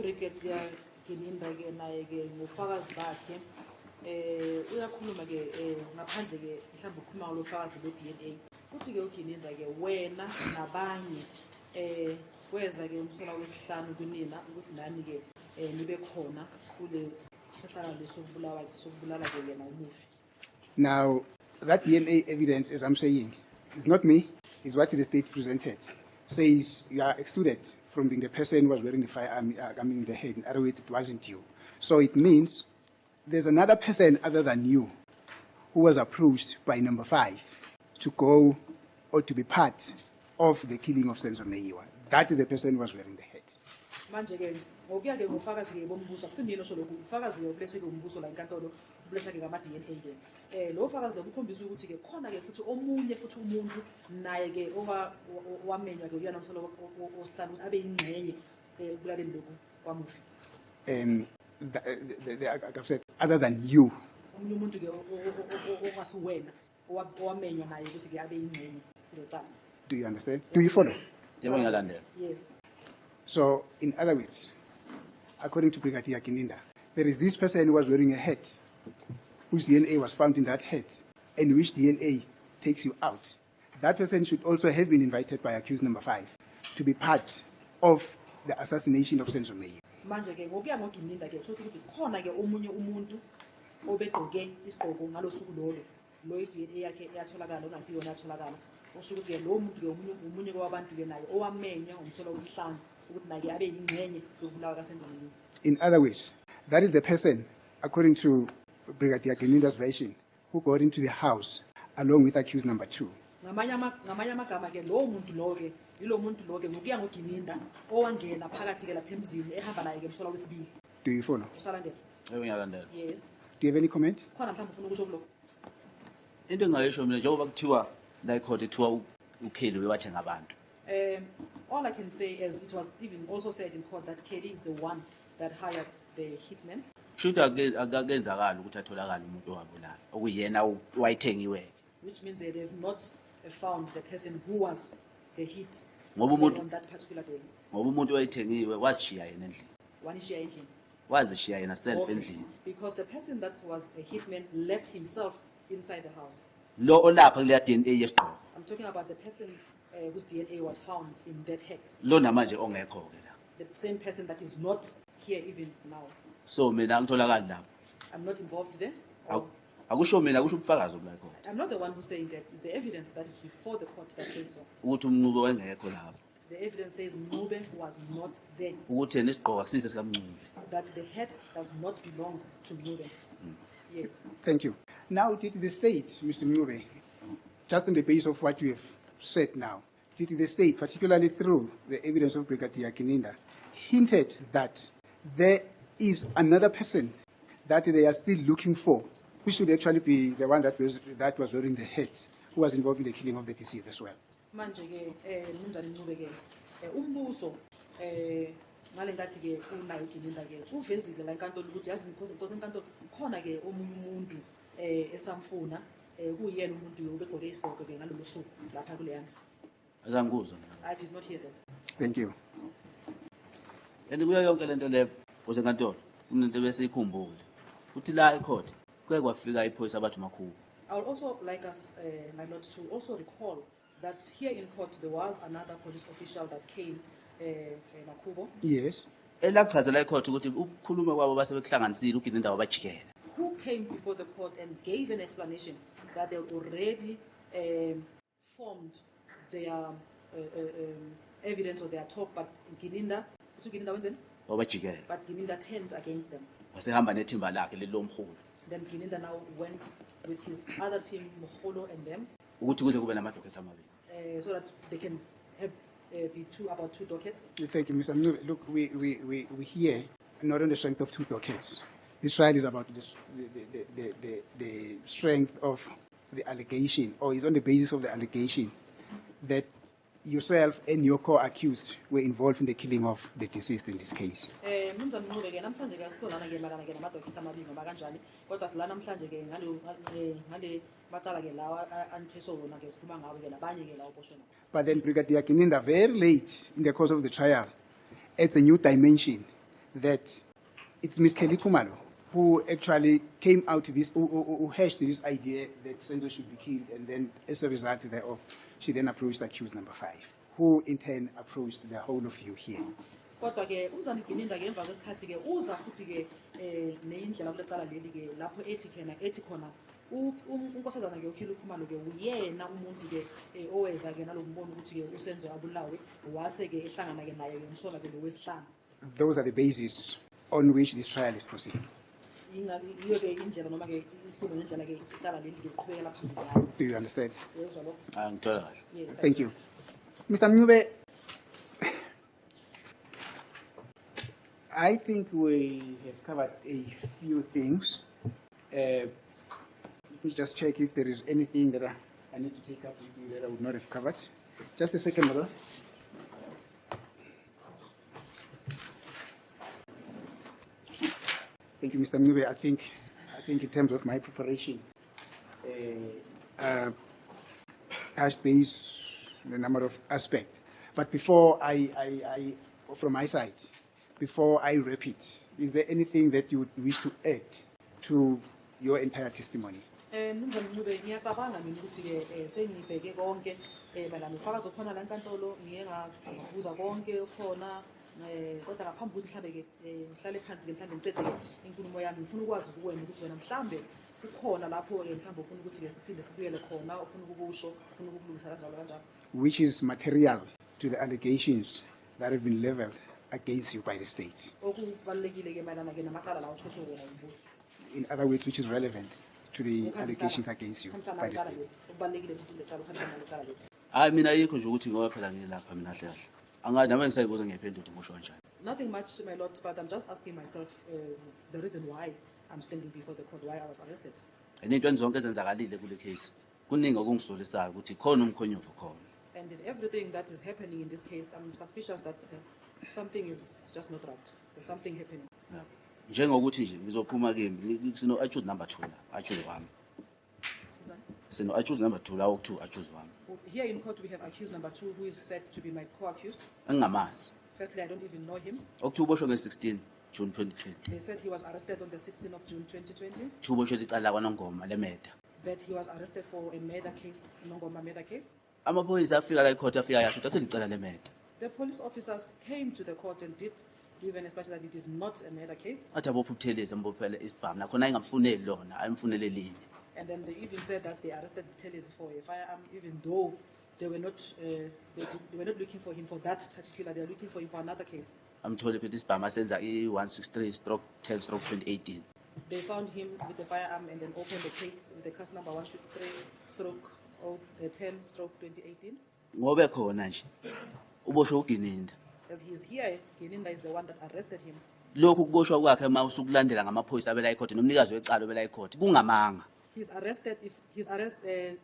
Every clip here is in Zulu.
Brigadier Gininda ke naye ke ngofakazi bakhe uyakhuluma ke ngaphandle ke mhlawumbe ukukhuluma ngolofakazi be-DNA uthi ke uGininda ke wena nabanye kweza ke umsola wesihlanu kunina ukuthi nani ke nibe khona kule sehlakalo sokubulala ke yena umufi. Now, that DNA evidence, as I'm saying, is not me, is what the state presented. Says you are excluded from being the person who was wearing the firearm in the head. In other words, it wasn't you. So it means there's another person other than you who was approached by number 5 to go or to be part of the killing of Senzo Meyiwa. That is the person who was wearing the head. Manje ke ngokuya ke ngofakazi ke bombuso akusimilo sho lokhu ufakazi ke ulethe ke umbuso la enkantolo uletha ke ngama DNA ke lo ufakazi lo ukhombisa ukuthi ke khona ke futhi omunye futhi umuntu naye ke owamenywa ke uyana umsolo osihlanu ukuthi abe yingcenye ukulaleni lokhu kwamufi. I've said other than you. Omunye umuntu ke owasuwena owamenywa naye ukuthi ke abe yingcenye locala. Do you understand? Do you follow? Yes. So, in other words, according to Brigadier Gininda, there is this person who was wearing a hat, whose DNA was found in that hat, and which DNA takes you out. That person should also have been invited by accused number 5 to be part of the assassination of Senzo Meyiwa. Manje ke ngokuya ngoGininda ke kusho ukuthi khona ke omunye umuntu obegqoke isigqoko ngalosuku lolo lo iDNA yakhe yatholakala ongasiyona yatholakala usho ukuthi ke lo muntu ke umunye kwabantu ke naye owamenya umsolo wesihlanu ukuthi naye abe yingcenye yokubulawa kaSenzo Meyiwa. In other words, that is the person, according to Brigadier Gininda's version, who got into the house along with accused number 2. Ngamanye amagama ke lo muntu lo ke yilo muntu lo ke ngokuya ngoGininda owangena phakathi ke lapha emzini ehamba naye ke umsolo wesibili. Do you follow? Usalandela? Yes. Do you have any comment? Khona mhlawumbe ufuna ukusho lokho. Into engayisho mina njengoba kuthiwa la ikhodi ethiwa uKelly wewathe ngabantu. All I can say is it was even also said in court that Kelly is the one that hired the hitman. Should akenzakala ukuthi atholakala umuntu owabulala okuyena wayithengiwe. Which means that they have not found the person who was the hit on that particular day. Ngoba umuntu wayithengiwe wazishiya yena endlini. Wanishiya endlini. Wazishiya yena self endlini. Because the person that was a hitman left himself inside the house. Lo olapha kule DNA yesigqoko. I'm talking about the person whose DNA was found in that hat. Lo namanje ongekho ke la. The same person that is not here even now. So mina ngitholakala lapho. I'm not involved there. Akusho mina kusho ubufakazi obulakho. I'm not the one who's saying that. It's the evidence that is before the court that says so. Ukuthi umncube wengekho lapho. The evidence says Mncube was not there. Ukuthi yena isigqoko akusise sika Mncube. That the hat does not belong to Mncube. Yes. Thank you. Now, did the state, Mr. Mncube, just on the basis of what you have said now, did the state, particularly through the evidence of Brigadier Gininda, hinted that there is another person that they are still looking for, who should actually be the one that was wearing the hat, who was involved in the killing of the deceased as well? Manje ke Mnumzane Mncube ke umbuso ngale ngathi ke unayo Gininda ke uvezile la enkantolo ukuthi yazi inkosi enkantolo khona ke omunye umuntu esamfuna kuyena umuntu obegqoke isigqoko ke ngalolu suku lapha kuleyana. Azanguzwa. I did not hear that. Thank you. Kuyo yonke lento le nkosi enkantolo unento bese ikhumbule uthi la ecourt kuye kwafika iphoyisa abathi makhulu. I would also like us, my lord, to also recall that here in court there was another police official that came, Makubo. Yes. Elachazela ecourt ukuthi ukukhuluma kwabo base bekuhlanganisile uGininda wabajikela. Who came before the court and gave an explanation that they already formed their evidence or their talk, but Gininda went in. But Gininda turned against them. Then Gininda now went with his other team, Moholo and them, so that they can have be about two dockets. Thank you, Mr. Mncube. Look, we hear not on the strength of two dockets. This trial is about the strength of the allegation, or is on the basis of the allegation that yourself and your co-accused were involved in the killing of the deceased in this case. But then Brigadier Gininda, very late in the course of the trial, adds a new dimension that it's Ms. Kelly Khumalo who actually came out to this, who hashed this idea that Senzo should be killed, and then as a result thereof, she then approached accused number 5, who in turn approached the whole of you here. Kodwa ke umzana Gininda ke emva kwesikhathi ke uza futhi ke neindlela kulecala leli ke lapho ethi khona unkosazana ke uKhulu Khumalo ke uyena umuntu ke oweza ke nalombono ukuthi ke uSenzo abulawe wase ke ehlangana ke naye ke umsola ke lowesihlanu. Those are the bases on which this trial is proceeding. Yiyo ke indlela noma ke isimo nendlela ke icala leli ke uqhubekela phambili ngayo. Do you understand? Yezwa lokho? Ngithola kahle. Yes. Thank you. Mr. Mncube, I think we have covered a few things. Let me just check if there is anything that I need to take up with you that I would not have covered. Just a second, brother. Thank you, Mr. Mncube. I think in terms of my preparation, touch base on a number of aspects. But before from my side, before I wrap it, is there anything that you would wish to add to your entire testimony? Mnumzane Mncube ngiyacabanga mina ukuthi ke sengibheke konke bala nofakazi okhona la enkantolo ngiye ngabuza konke khona kodwa ngaphambi ukuthi mhlambe ke ngihlale phansi ke mhlambe ngicede ke inkulumo yami ngifuna ukwazi kuwena ukuthi wena mhlambe ukhona lapho ke mhlambe ufuna ukuthi ke siphinde sibuyele khona ufuna ukukusho ufuna ukulungisa kanjalo. Which is material to the allegations that have been leveled against you by the state. Okubalekile ke mayelana ke namacala la uthoswe wona umbuso. In other words, which is relevant to the allegations against you by the state. Okubalekile futhi lecala ukhambisana necala leli. Hayi mina ayikho nje ukuthi ngoba phela ngilapha mina hle kahle. Angazi nami ngisayibuza ngiyaphendula ukuthi ngisho kanjani. Nothing much, my lord, but I'm just asking myself the reason why I'm standing before the court, why I was arrested. Into zonke ezenzakalile kule case. Kuningi okungisolisayo ukuthi khona umkhonyovu khona. And in everything that is happening in this case, I'm suspicious that something is just not right. There's something happening. Njengokuthi nje ngizophuma kimi sino accuse number 2 la accuse wami. Sino accuse number 2 la oku2 accuse wami. Here in court we have accused number 2 who is said to be my co-accused. Engingamazi. Firstly, I don't even know him. Oku2 uboshwe nge16 June 2020. They said he was arrested on the 16th of June 2020. Uboshwe licala kwaNongoma lemeda. That he was arrested for a murder case, Nongoma murder case. Amaphoyisa afika la ecourt afika yasho ukuthi licala lemeda. The police officers came to the court and did give an expression that it is not a murder case. Athi abophutheleza mbophele isibhamu nakhona ayingamfuneli lona ayimfunele lini. And then they even said that they arrested Tellez for a firearm, even though they were not looking for him for that particular. They are looking for him for another case. Amthole phethe isibhamu asenza i163/10/2018. They found him with a firearm and then opened the case with the case number 163/10/2018. Ngobe khona nje uboshwe uGininda. As he is here, Gininda is the one that arrested him. Lokhu kuboshwa kwakhe mawusukulandela ngamaphoyisa abela ecourt nomnikazi wecala obela ecourt kungamanga. He's arrested. If his arrest, him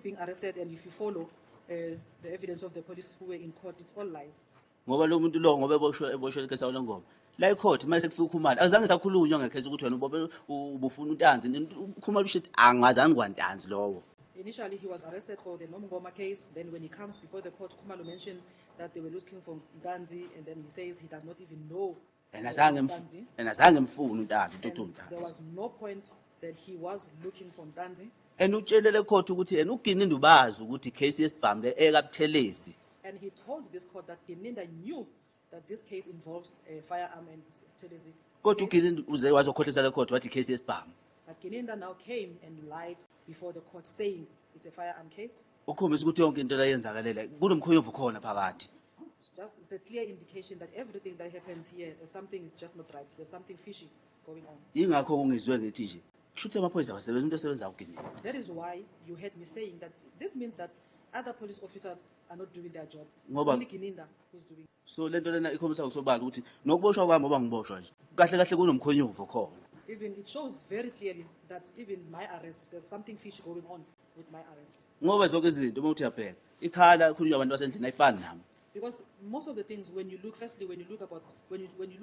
being arrested, and if you follow the evidence of the police who were in court, it's all lies. Ngoba lo muntu lo ngoba eboshwe icase yaLongoma. La ecourt mase kufika ukhumala azange sakhulunywa ngecase ukuthi wena ubufuna utanzi ukhumala ushithi angazange kwantanzi lowo. Initially, he was arrested for the Nomgoma case. Then when he comes before the court, Khumalo mentioned that they were looking for Ntanzi, and then he says he does not even know. And azange mfuna utanzi And there was no point that he was looking for Ntanzi. And utshelele court ukuthi yena uGininda ubazi ukuthi case yesibhamu le ekaButhelezi. And he told this court that Gininda knew that this case involves a firearm and Tellezi. Kodwa uGininda uze wazokhohlisa le court wathi case yesibhamu. But Gininda now came and lied before the court, saying it's a firearm case. Ukhombisa ukuthi yonke into layenzakalela kunomkhonyovu khona phakathi. It's a clear indication that everything that happens here, something is just not right. There's something fishy going on. Ingakho ungizwe ngithi nje kushuthi amaphoyisa asebenza into esebenza uGininda. That is why you heard me saying that this means that other police officers are not doing their job. It's Ngoba- only Gininda who's doing. So lento lena ikhombisa usobala ukuthi nokuboshwa kwami ngoba ngiboshwa nje kahle kahle kunomkhonyovu khona. Even it shows very clearly that even my arrest, there's something fishy going on with my arrest. Ngoba zonke izinto uma uthi uyabheka ikhala khulunywa abantu basendlini ayifani nami. Because most of the things, when you look, firstly, when you look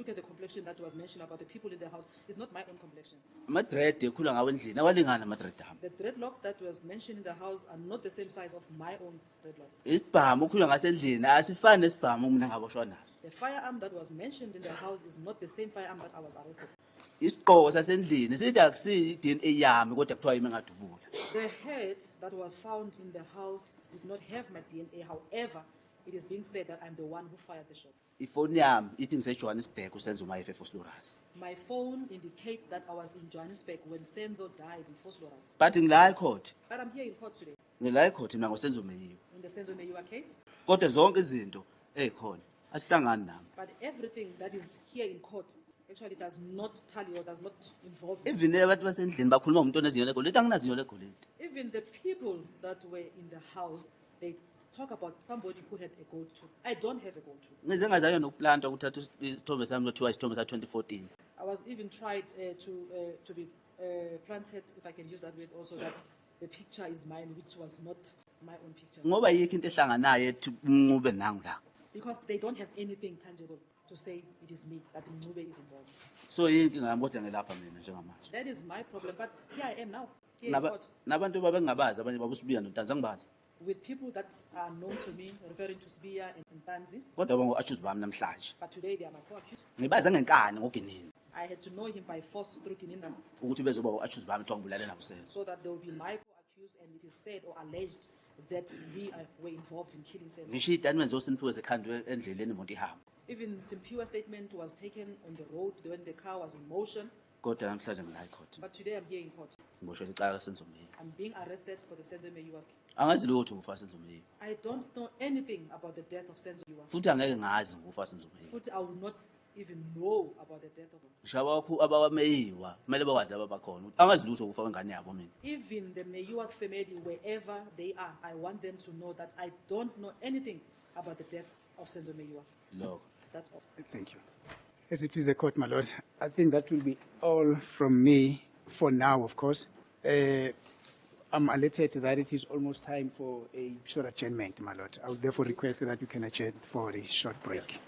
at the complexion that was mentioned about the people in the house, it's not my own complexion. Ama-dread ekhula ngawo endlini awalingani ama-dread ami. The dreadlocks that was mentioned in the house are not the same size of my own dreadlocks. Isibhamu okhula ngasendlini asifani nesibhamu mina ngaboshwa naso. The firearm that was mentioned in the house is not the same firearm that I was arrested for. Isigqoko sasendlini sithi akusiyo i-DNA yami kodwa kuthiwa yimi engadubula. The head that was found in the house did not have my DNA. However, it is being said that I'm the one who fired the shot. Ifoni yami ithi ngiseJohannesburg usenzo mayefe eFosloras. My phone indicates that I was in Johannesburg when Senzo died in Vosloorus. But ngila ecourt. But I'm here in court today. Ngila ecourt mina ngosenzo meyiwe. In the Senzo Meyiwa case. Kodwa zonke izinto ezikhona asihlangani nami. But everything that is here in court actually does not tally or does not involve me. Even abantu basendlini bakhuluma ngomuntu onezinyo legolide anginazinyo legolide. Even the people that were in the house, they talk about somebody who had a gold tooth. I don't have a gold tooth. Ngize ngazayo nokuplanta ukuthatha isithombe sami lothiwa isithombe sa-2014. I was even tried to be planted, if I can use that word also, that the picture is mine, which was not my own picture. Ngoba yikho into ehlanganayo ethi uncube nangu la. Because they don't have anything tangible to say it is me, that Mncube is involved. So yinkinga yami kodwa ngilapha mina njengamanje. That is my problem, but here I am now, here in court, Nabantu babengabazi abanye babusibiya noNtanzi angibazi. with people that are known to me, referring to Sibia and Ntanzi, Kodwa bango-accuse bami namhlanje. but today they are my co-accused. Ngibaza ngenkani ngoGinini I had to know him by force through Kininda, ukuthi bezoba u-accuse bami kuthiwa ngibulale nakusenzo. so that they will be my co-accused, and it is said or alleged that we were involved in killing Senzo. Ngisho istatement zoSimphiwe zekhandwe endleleni imoto ihamba. Even Simpiwa statement was taken on the road when the car was in motion, Kodwa namhlanje ngila ecourt. but today I'm here in court. Ngiboshwe icala lasenzo meyiwe. I'm being arrested for the Senzo Meyiwa's case. Angazi lutho ngokufa senzo meyiwe. I don't know anything about the death of Senzo Meyiwa. Futhi angeke ngazi ngokufa senzo meyiwe. Futhi, I will not even know about the death of him. Ngisho abawameyiwa kumele bakwazi ababakhona. Angazi lutho ngokufa kwengane yabo mina. Even the Meyiwa's family, wherever they are, I want them to know that I don't know anything about the death of Senzo Meyiwa. Lokho. That's all. Thank you. As it is the court, my lord, I think that will be all from me for now, of course. I'm alerted that it is almost time for a short adjournment, my lord. I would therefore request that you can adjourn for a short break.